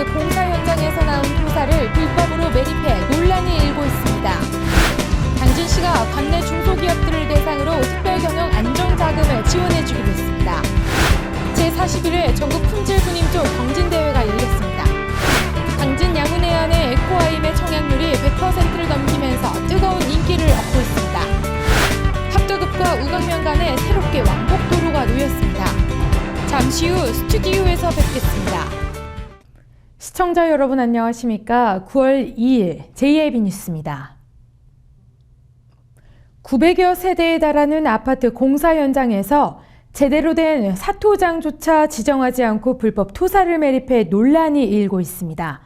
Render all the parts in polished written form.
아파트 공사 현장에서 나온 토사를 불법으로 매립해 논란이 일고 있습니다. 당진시가 관내 중소기업들을 대상으로 특별경영 안정자금을 지원해주기로 했습니다. 제41회 전국 품질 분임조 경진대회가 열렸습니다. 당진 양운해안의 에코아임의 청약률이 100%를 넘기면서 뜨거운 인기를 얻고 있습니다. 합도급과 우강면 간에 새롭게 왕복도로가 놓였습니다. 잠시 후 스튜디오에서 뵙겠습니다. 시청자 여러분 안녕하십니까? 9월 2일 JIB 뉴스입니다. 900여 세대에 달하는 아파트 공사 현장에서 제대로 된 사토장조차 지정하지 않고 불법 토사를 매립해 논란이 일고 있습니다.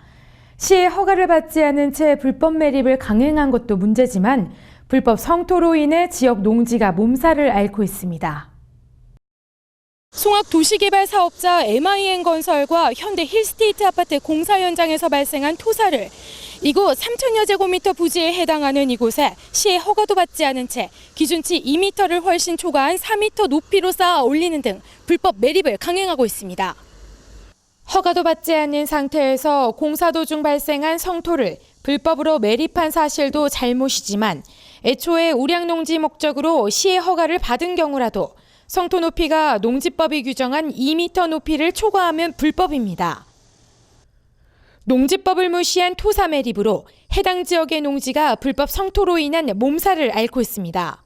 시의 허가를 받지 않은 채 불법 매립을 강행한 것도 문제지만 불법 성토로 인해 지역 농지가 몸살을 앓고 있습니다. 송악도시개발 사업자 MIN건설과 현대 힐스테이트 아파트 공사 현장에서 발생한 토사를 이곳 3,000여 제곱미터 부지에 해당하는 이곳에 시의 허가도 받지 않은 채 기준치 2m를 훨씬 초과한 4m 높이로 쌓아 올리는 등 불법 매립을 강행하고 있습니다. 허가도 받지 않은 상태에서 공사 도중 발생한 성토를 불법으로 매립한 사실도 잘못이지만 애초에 우량농지 목적으로 시의 허가를 받은 경우라도 성토 높이가 농지법이 규정한 2m 높이를 초과하면 불법입니다. 농지법을 무시한 토사 매립으로 해당 지역의 농지가 불법 성토로 인한 몸살을 앓고 있습니다.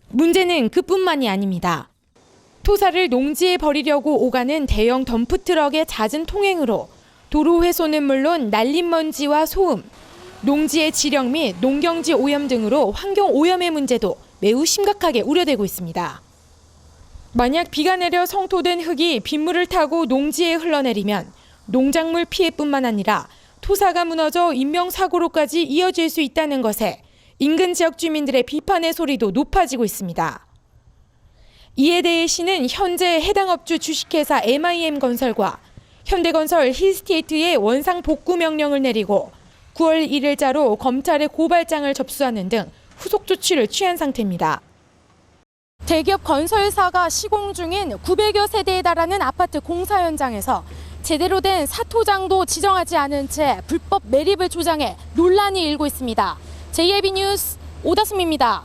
문제는 그뿐만이 아닙니다. 토사를 농지에 버리려고 오가는 대형 덤프트럭의 잦은 통행으로 도로 훼손은 물론 날림 먼지와 소음, 농지의 지령 및 농경지 오염 등으로 환경 오염의 문제도 매우 심각하게 우려되고 있습니다. 만약 비가 내려 성토된 흙이 빗물을 타고 농지에 흘러내리면 농작물 피해뿐만 아니라 토사가 무너져 인명사고로까지 이어질 수 있다는 것에 인근 지역 주민들의 비판의 소리도 높아지고 있습니다. 이에 대해 시는 현재 해당 업주 주식회사 MIM건설과 현대건설 힐스테이트에 원상 복구 명령을 내리고 9월 1일자로 검찰에 고발장을 접수하는 등 후속 조치를 취한 상태입니다. 대기업 건설사가 시공 중인 900여 세대에 달하는 아파트 공사 현장에서 제대로 된 사토장도 지정하지 않은 채 불법 매립을 조장해 논란이 일고 있습니다. JIB 뉴스 오다솜입니다.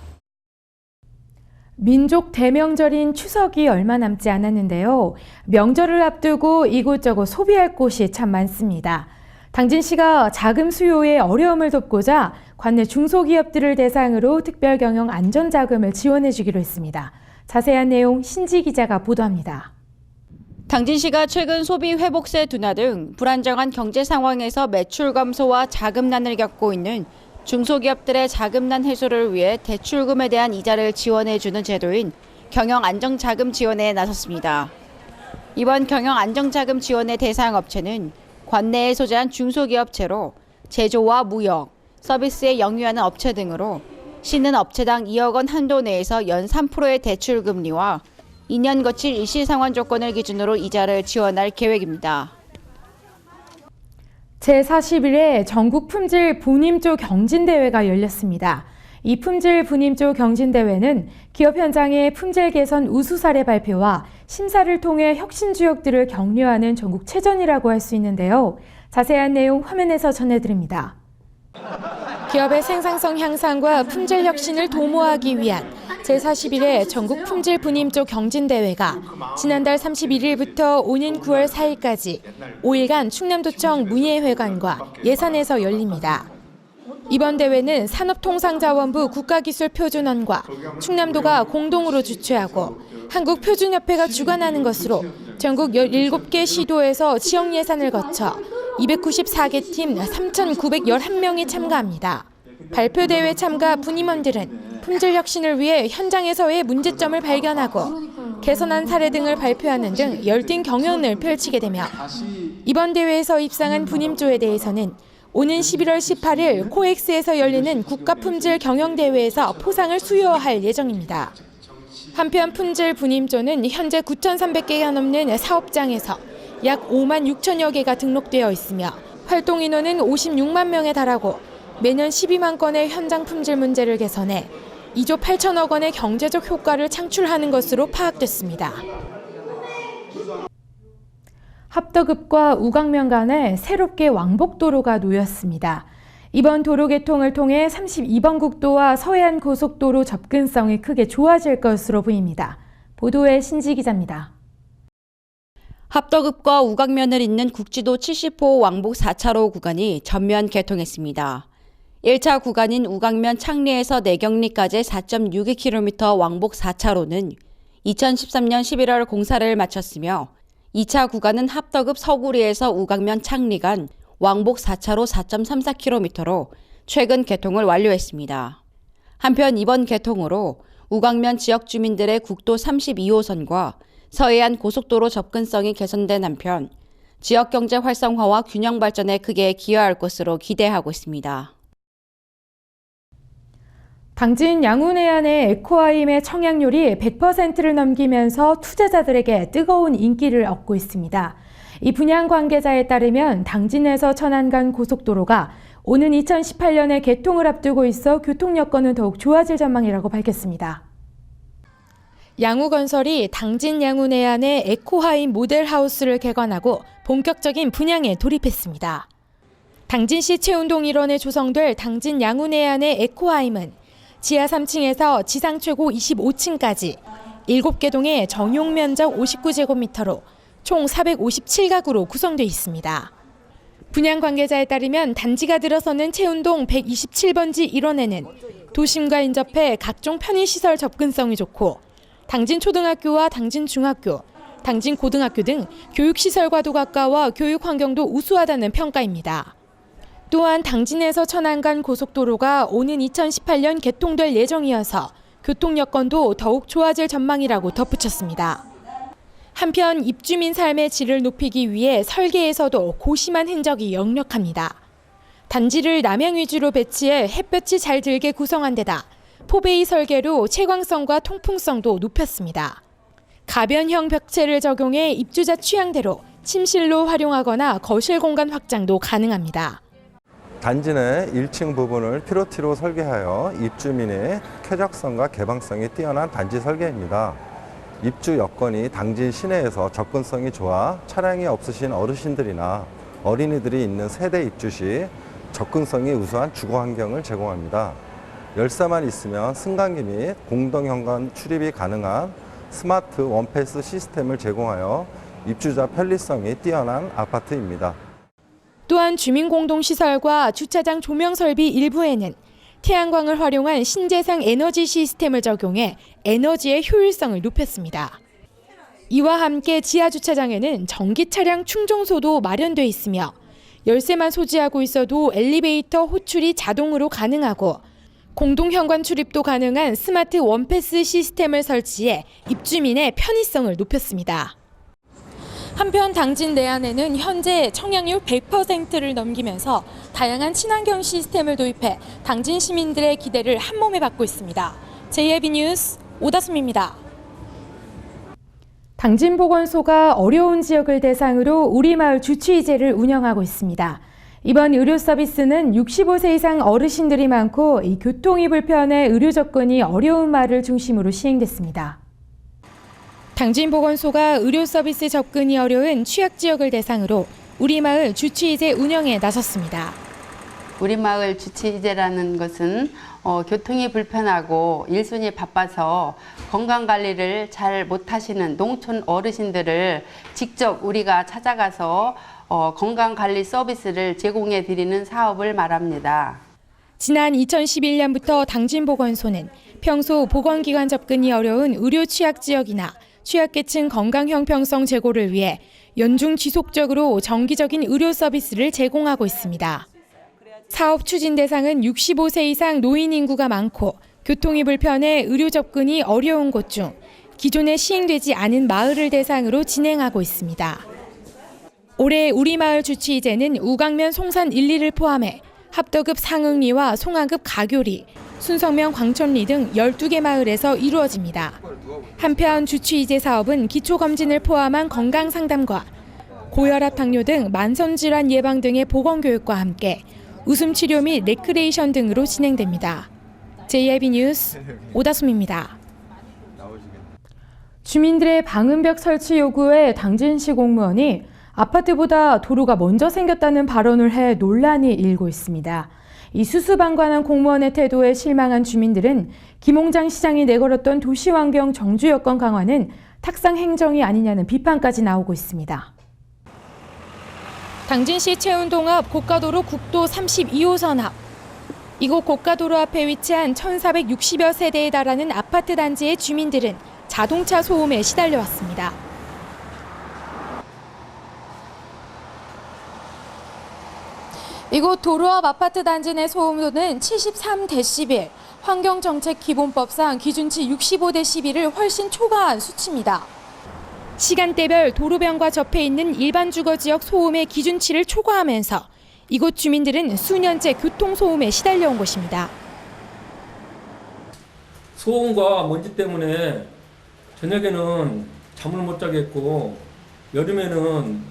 민족 대명절인 추석이 얼마 남지 않았는데요. 명절을 앞두고 이곳저곳 소비할 곳이 참 많습니다. 당진시가 자금 수요에 어려움을 돕고자 관내 중소기업들을 대상으로 특별경영 안전자금을 지원해주기로 했습니다. 자세한 내용 신지 기자가 보도합니다. 당진시가 최근 소비 회복세 둔화 등 불안정한 경제 상황에서 매출 감소와 자금난을 겪고 있는 중소기업들의 자금난 해소를 위해 대출금에 대한 이자를 지원해주는 제도인 경영안정자금 지원에 나섰습니다. 이번 경영안정자금 지원의 대상 업체는 관내에 소재한 중소기업체로 제조와 무역, 서비스에 영위하는 업체 등으로 시는 업체당 2억 원 한도 내에서 연 3%의 대출금리와 2년 거칠 일시상환 조건을 기준으로 이자를 지원할 계획입니다. 제41회 전국 품질 분임조 경진대회가 열렸습니다. 이 품질 분임조 경진대회는 기업 현장의 품질 개선 우수 사례 발표와 심사를 통해 혁신 주역들을 격려하는 전국체전이라고 할 수 있는데요. 자세한 내용 화면에서 전해드립니다. 기업의 생산성 향상과 품질 혁신을 도모하기 위한 제41회 전국 품질 분임조 경진대회가 지난달 31일부터 오는 9월 4일까지 5일간 충남도청 문예회관과 예산에서 열립니다. 이번 대회는 산업통상자원부 국가기술표준원과 충남도가 공동으로 주최하고 한국표준협회가 주관하는 것으로 전국 17개 시도에서 지역 예산을 거쳐 294개 팀 3,911명이 참가합니다. 발표대회 참가 분임원들은 품질 혁신을 위해 현장에서의 문제점을 발견하고 개선한 사례 등을 발표하는 등 열띤 경연을 펼치게 되며 이번 대회에서 입상한 분임조에 대해서는 오는 11월 18일 코엑스에서 열리는 국가품질 경영대회에서 포상을 수여할 예정입니다. 한편 품질 분임조는 현재 9,300개가 넘는 사업장에서 약 5만 6천여 개가 등록되어 있으며 활동 인원은 56만 명에 달하고 매년 12만 건의 현장 품질 문제를 개선해 2조 8천억 원의 경제적 효과를 창출하는 것으로 파악됐습니다. 합덕읍과 우강면 간에 새롭게 왕복도로가 놓였습니다. 이번 도로 개통을 통해 32번 국도와 서해안 고속도로 접근성이 크게 좋아질 것으로 보입니다. 보도에 신지 기자입니다. 합덕읍과 우강면을 잇는 국지도 70호 왕복 4차로 구간이 전면 개통했습니다. 1차 구간인 우강면 창리에서 내경리까지 4.62km 왕복 4차로는 2013년 11월 공사를 마쳤으며 2차 구간은 합덕읍 서구리에서 우강면 창리 간 왕복 4차로 4.34km로 최근 개통을 완료했습니다. 한편 이번 개통으로 우강면 지역 주민들의 국도 32호선과 서해안 고속도로 접근성이 개선된 한편 지역 경제 활성화와 균형 발전에 크게 기여할 것으로 기대하고 있습니다. 당진 양운해안의 에코아임의 청약률이 100%를 넘기면서 투자자들에게 뜨거운 인기를 얻고 있습니다. 이 분양 관계자에 따르면 당진에서 천안 간 고속도로가 오는 2018년에 개통을 앞두고 있어 교통 여건은 더욱 좋아질 전망이라고 밝혔습니다. 양우건설이 당진 양운해안의 에코하임 모델하우스를 개관하고 본격적인 분양에 돌입했습니다. 당진시 채운동 일원에 조성될 당진 양운해안의 에코하임은 지하 3층에서 지상 최고 25층까지 7개 동의 정용 면적 59제곱미터로 총 457가구로 구성되어 있습니다. 분양 관계자에 따르면 단지가 들어서는 채운동 127번지 일원에는 도심과 인접해 각종 편의시설 접근성이 좋고 당진초등학교와 당진중학교, 당진고등학교 등 교육시설과도 가까워 교육 환경도 우수하다는 평가입니다. 또한 당진에서 천안 간 고속도로가 오는 2018년 개통될 예정이어서 교통 여건도 더욱 좋아질 전망이라고 덧붙였습니다. 한편 입주민 삶의 질을 높이기 위해 설계에서도 고심한 흔적이 역력합니다. 단지를 남향 위주로 배치해 햇볕이 잘 들게 구성한 데다 포베이 설계로 채광성과 통풍성도 높였습니다. 가변형 벽체를 적용해 입주자 취향대로 침실로 활용하거나 거실 공간 확장도 가능합니다. 단지 내 1층 부분을 피로티로 설계하여 입주민의 쾌적성과 개방성이 뛰어난 단지 설계입니다. 입주 여건이 당진 시내에서 접근성이 좋아 차량이 없으신 어르신들이나 어린이들이 있는 세대 입주 시 접근성이 우수한 주거 환경을 제공합니다. 열쇠만 있으면 승강기 및 공동현관 출입이 가능한 스마트 원패스 시스템을 제공하여 입주자 편리성이 뛰어난 아파트입니다. 또한 주민공동시설과 주차장 조명 설비 일부에는 태양광을 활용한 신재생 에너지 시스템을 적용해 에너지의 효율성을 높였습니다. 이와 함께 지하 주차장에는 전기 차량 충전소도 마련돼 있으며 열쇠만 소지하고 있어도 엘리베이터 호출이 자동으로 가능하고 공동 현관 출입도 가능한 스마트 원패스 시스템을 설치해 입주민의 편의성을 높였습니다. 한편 당진 내안에는 현재 청약률 100%를 넘기면서 다양한 친환경 시스템을 도입해 당진 시민들의 기대를 한몸에 받고 있습니다. JIB 뉴스 오다솜입니다. 당진보건소가 어려운 지역을 대상으로 우리마을 주치의제를 운영하고 있습니다. 이번 의료 서비스는 65세 이상 어르신들이 많고 이 교통이 불편해 의료 접근이 어려운 마을을 중심으로 시행됐습니다. 당진보건소가 의료 서비스 접근이 어려운 취약 지역을 대상으로 우리마을 주치의제 운영에 나섰습니다. 우리마을 주치의제라는 것은 교통이 불편하고 일손이 바빠서 건강관리를 잘 못하시는 농촌 어르신들을 직접 우리가 찾아가서 건강관리 서비스를 제공해 드리는 사업을 말합니다. 지난 2011년부터 당진보건소는 평소 보건기관 접근이 어려운 의료 취약 지역이나 취약계층 건강 형평성 제고를 위해 연중 지속적으로 정기적인 의료 서비스를 제공하고 있습니다. 사업 추진 대상은 65세 이상 노인 인구가 많고 교통이 불편해 의료 접근이 어려운 곳 중 기존에 시행되지 않은 마을을 대상으로 진행하고 있습니다. 올해 우리마을 주치의제는 우강면 송산 1, 2를 포함해 합덕읍 상흥리와 송하급 가교리, 순성면 광천리 등 12개 마을에서 이루어집니다. 한편 주치의제 사업은 기초검진을 포함한 건강상담과 고혈압, 당뇨 등 만성질환 예방 등의 보건교육과 함께 웃음치료 및 레크레이션 등으로 진행됩니다. JIB 뉴스 오다솜입니다. 주민들의 방음벽 설치 요구에 당진시 공무원이 아파트보다 도로가 먼저 생겼다는 발언을 해 논란이 일고 있습니다. 이 수수방관한 공무원의 태도에 실망한 주민들은 김홍장 시장이 내걸었던 도시환경 정주 여건 강화는 탁상 행정이 아니냐는 비판까지 나오고 있습니다. 당진시 채운동 앞 고가도로 국도 32호선 앞. 이곳 고가도로 앞에 위치한 1,460여 세대에 달하는 아파트 단지의 주민들은 자동차 소음에 시달려왔습니다. 이곳 도로 앞 아파트 단지 내 소음도는 73데시벨, 환경정책기본법상 기준치 65데시벨을 훨씬 초과한 수치입니다. 시간대별 도로변과 접해 있는 일반 주거지역 소음의 기준치를 초과하면서 이곳 주민들은 수년째 교통소음에 시달려온 것입니다. 소음과 먼지 때문에 저녁에는 잠을 못 자겠고 여름에는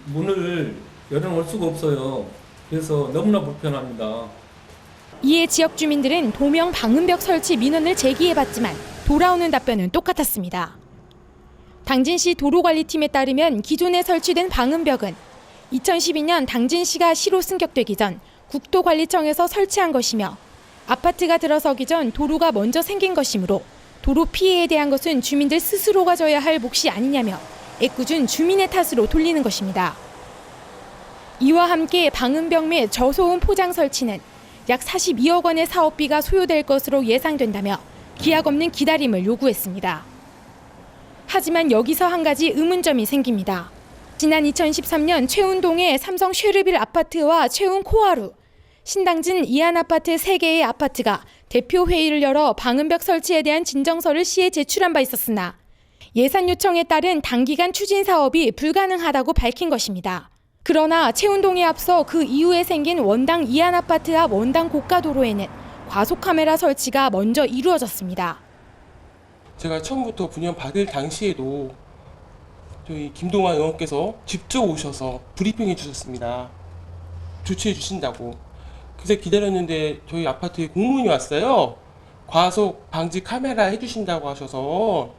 문을 열어놓을 수가 없어요. 그래서 너무나 불편합니다. 이에 지역 주민들은 도명 방음벽 설치 민원을 제기해봤지만 돌아오는 답변은 똑같았습니다. 당진시 도로관리팀에 따르면 기존에 설치된 방음벽은 2012년 당진시가 시로 승격되기 전 국토관리청에서 설치한 것이며 아파트가 들어서기 전 도로가 먼저 생긴 것이므로 도로 피해에 대한 것은 주민들 스스로가 져야 할 몫이 아니냐며 애꿎은 주민의 탓으로 돌리는 것입니다. 이와 함께 방음벽 및 저소음 포장 설치는 약 42억 원의 사업비가 소요될 것으로 예상된다며 기약 없는 기다림을 요구했습니다. 하지만 여기서 한 가지 의문점이 생깁니다. 지난 2013년 채운동의 삼성 쉐르빌 아파트와 채운 코하루, 신당진 이안 아파트 3개의 아파트가 대표 회의를 열어 방음벽 설치에 대한 진정서를 시에 제출한 바 있었으나 예산 요청에 따른 단기간 추진 사업이 불가능하다고 밝힌 것입니다. 그러나 채운동에 앞서 그 이후에 생긴 원당 이안 아파트 앞 원당 고가도로에는 과속 카메라 설치가 먼저 이루어졌습니다. 제가 처음부터 분양 받을 당시에도 저희 김동완 의원께서 직접 오셔서 브리핑해 주셨습니다. 조치해 주신다고. 그래서 기다렸는데 저희 아파트에 공무원이 왔어요. 과속 방지 카메라 해주신다고 하셔서.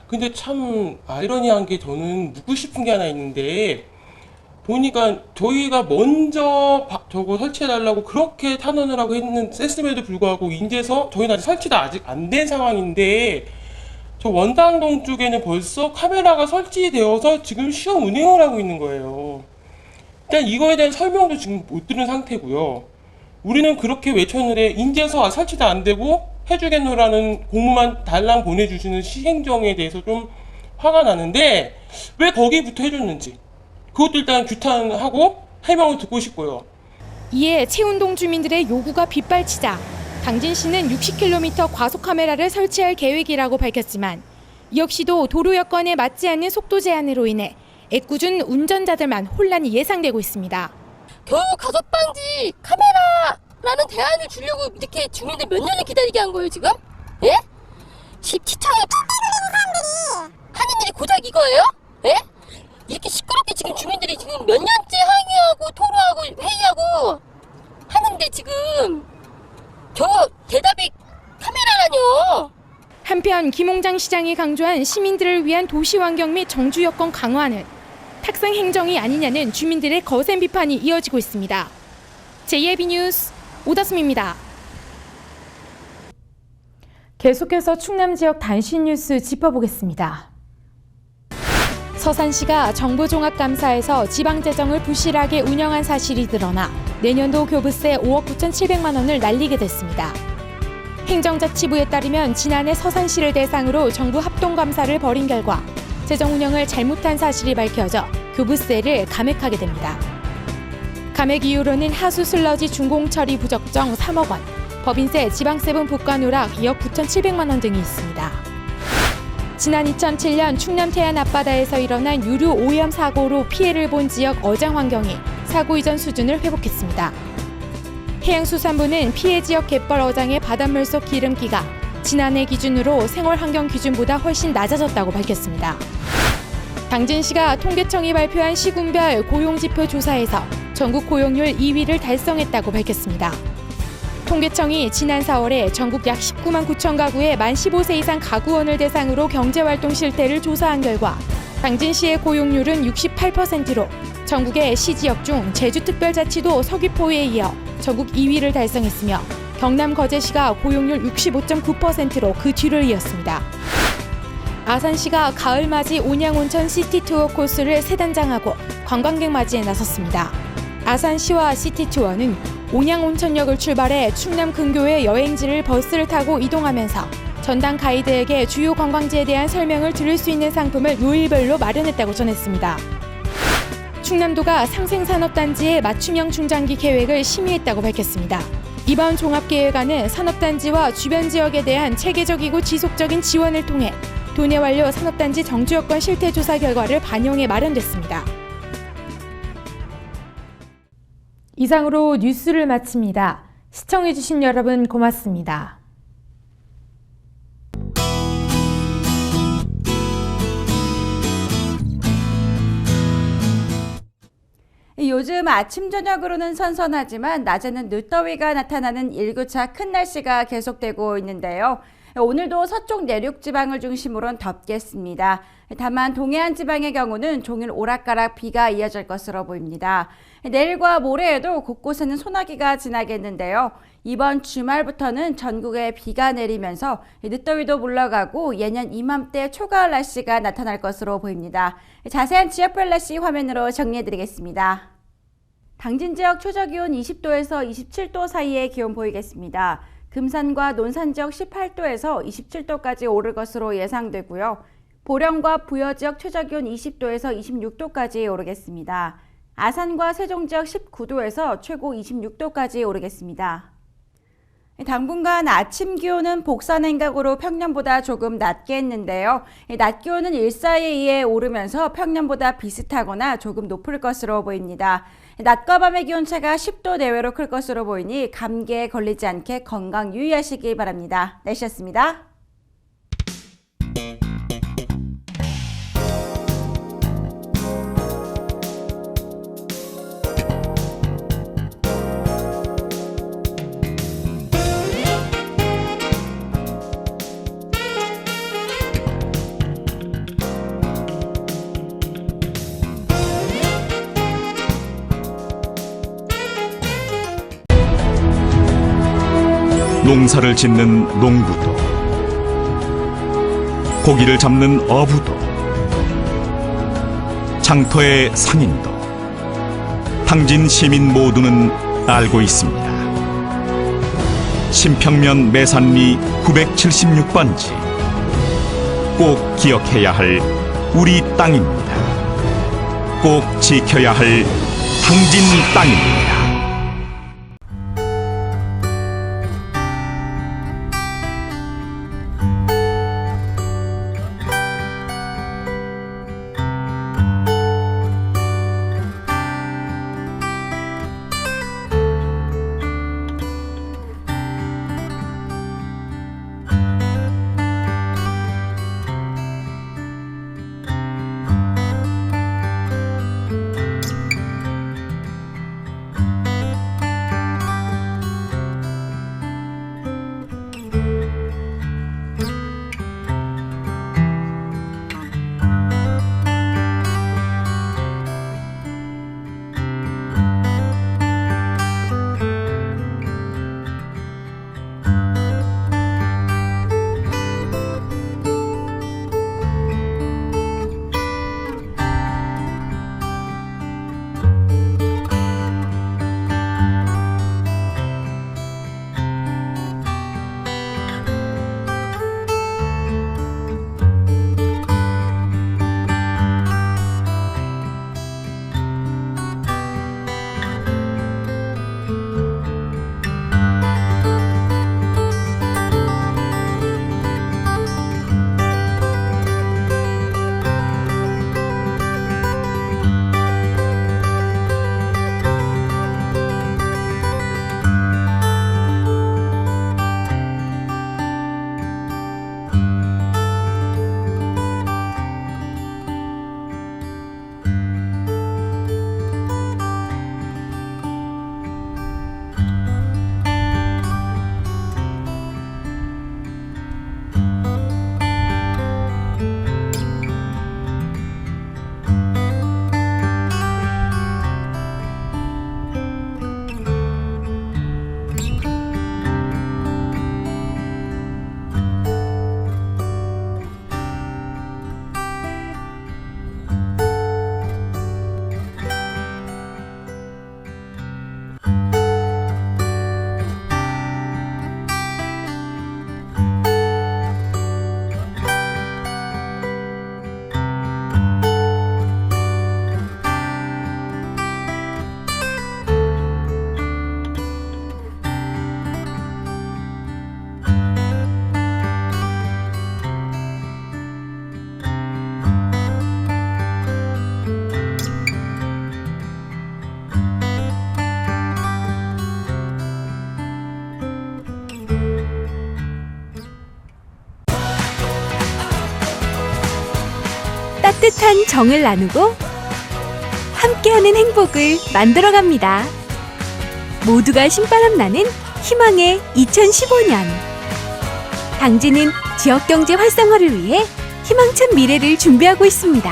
근데 참 아이러니한 게 저는 묻고 싶은 게 하나 있는데 보니까 저희가 먼저 저거 설치해달라고 그렇게 탄원을 하고 했음에도 불구하고 인제서 저희는 아직 설치가 아직 안 된 상황인데 저 원당동 쪽에는 벌써 카메라가 설치되어서 지금 시험 운행을 하고 있는 거예요. 일단 이거에 대한 설명도 지금 못 들은 상태고요. 우리는 그렇게 외쳤는데 인제서 설치도 안 되고 해주겠노라는 공문만 달랑 보내주시는 시행정에 대해서 좀 화가 나는데 왜 거기부터 해줬는지 그것도 일단 규탄하고 해명을 듣고 싶고요. 이에 채운동 주민들의 요구가 빗발치자 당진시는 60km 과속 카메라를 설치할 계획이라고 밝혔지만 이 역시도 도로 여건에 맞지 않는 속도 제한으로 인해 애꿎은 운전자들만 혼란이 예상되고 있습니다. 겨우 가속방지 카메라라는 대안을 주려고 이렇게 주민들 몇 년을 기다리게 한 거예요 지금? 예? 시청에 사람들이 하는 일이 고작 이거예요? 예? 이렇게 시끄럽게 지금 주민들이 지금 몇 년째 항의하고 토로하고 회의하고 하는데 지금 겨우 대답이 카메라라뇨. 한편 김홍장 시장이 강조한 시민들을 위한 도시환경 및 정주 여건 강화는 탁상 행정이 아니냐는 주민들의 거센 비판이 이어지고 있습니다. JAB 뉴스 오다솜입니다. 계속해서 충남 지역 단신 뉴스 짚어보겠습니다. 서산시가 정부종합감사에서 지방재정을 부실하게 운영한 사실이 드러나 내년도 교부세 5억 9,700만 원을 날리게 됐습니다. 행정자치부에 따르면 지난해 서산시를 대상으로 정부 합동감사를 벌인 결과 재정 운영을 잘못한 사실이 밝혀져 교부세를 감액하게 됩니다. 감액 이유로는 하수 슬러지 준공처리 부적정 3억 원, 법인세, 지방세분 부과 누락 2억 9,700만 원 등이 있습니다. 지난 2007년 충남 태안 앞바다에서 일어난 유류 오염 사고로 피해를 본 지역 어장 환경이 사고 이전 수준을 회복했습니다. 해양수산부는 피해 지역 갯벌 어장의 바닷물 속 기름기가 지난해 기준으로 생활환경 기준보다 훨씬 낮아졌다고 밝혔습니다. 당진시가 통계청이 발표한 시군별 고용지표 조사에서 전국 고용률 2위를 달성했다고 밝혔습니다. 통계청이 지난 4월에 전국 약 19만 9천 가구의 만 15세 이상 가구원을 대상으로 경제활동 실태를 조사한 결과 당진시의 고용률은 68%로 전국의 시지역 중 제주특별자치도 서귀포에 이어 전국 2위를 달성했으며 경남 거제시가 고용률 65.9%로 그 뒤를 이었습니다. 아산시가 가을맞이 온양온천 시티투어 코스를 세단장하고 관광객 맞이에 나섰습니다. 아산시와 시티투어는 온양온천역을 출발해 충남 근교의 여행지를 버스를 타고 이동하면서 전담 가이드에게 주요 관광지에 대한 설명을 들을 수 있는 상품을 요일별로 마련했다고 전했습니다. 충남도가 상생산업단지의 맞춤형 중장기 계획을 심의했다고 밝혔습니다. 이번 종합계획안은 산업단지와 주변 지역에 대한 체계적이고 지속적인 지원을 통해 도내 완료 산업단지 정주여건 실태조사 결과를 반영해 마련됐습니다. 이상으로 뉴스를 마칩니다. 시청해주신 여러분 고맙습니다. 요즘 아침 저녁으로는 선선하지만 낮에는 늦더위가 나타나는 일교차 큰 날씨가 계속되고 있는데요. 오늘도 서쪽 내륙 지방을 중심으로는 덥겠습니다. 다만 동해안 지방의 경우는 종일 오락가락 비가 이어질 것으로 보입니다. 내일과 모레에도 곳곳에는 소나기가 지나겠는데요. 이번 주말부터는 전국에 비가 내리면서 늦더위도 물러가고 예년 이맘때 초가을 날씨가 나타날 것으로 보입니다. 자세한 지역별 날씨 화면으로 정리해드리겠습니다. 당진 지역 최저기온 20도에서 27도 사이의 기온 보이겠습니다. 금산과 논산 지역 18도에서 27도까지 오를 것으로 예상되고요. 보령과 부여 지역 최저기온 20도에서 26도까지 오르겠습니다. 아산과 세종 지역 19도에서 최고 26도까지 오르겠습니다. 당분간 아침 기온은 복사 냉각으로 평년보다 조금 낮겠는데요. 낮 기온은 일사에 오르면서 평년보다 비슷하거나 조금 높을 것으로 보입니다. 낮과 밤의 기온차가 10도 내외로 클 것으로 보이니 감기에 걸리지 않게 건강 유의하시기 바랍니다. 날씨였습니다. 농사를 짓는 농부도, 고기를 잡는 어부도, 장터의 상인도, 당진 시민 모두는 알고 있습니다. 신평면 매산리 976번지, 꼭 기억해야 할 우리 땅입니다. 꼭 지켜야 할 당진 땅입니다. 따뜻한 정을 나누고 함께하는 행복을 만들어갑니다. 모두가 신바람 나는 희망의 2015년. 당진은 지역경제 활성화를 위해 희망찬 미래를 준비하고 있습니다.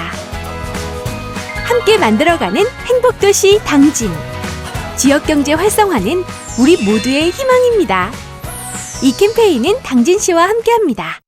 함께 만들어가는 행복도시 당진. 지역경제 활성화는 우리 모두의 희망입니다. 이 캠페인은 당진시와 함께합니다.